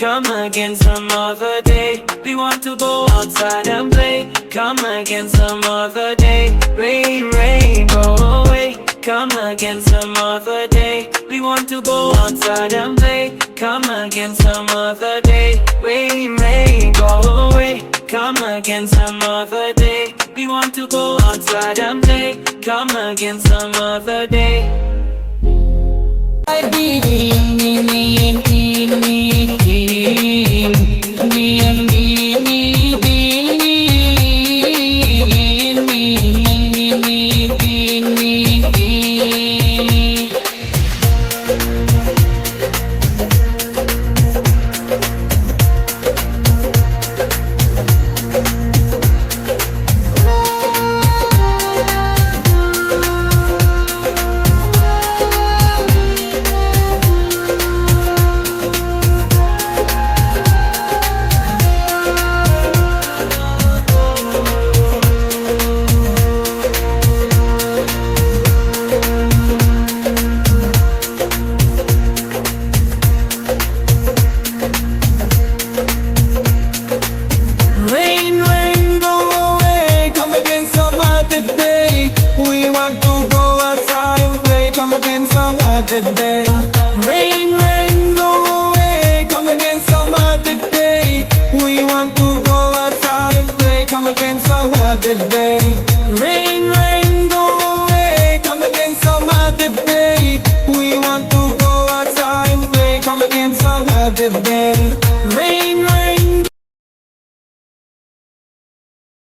come again some other day. We want to go outside and play, come again some other day. Rain, rain, go away, come again some other day. We want to go outside and play, come again some other day. Rain, rain, go away, come again some other day. We want to go outside and play, come again some other day. We want to go outside and play, come again some other day.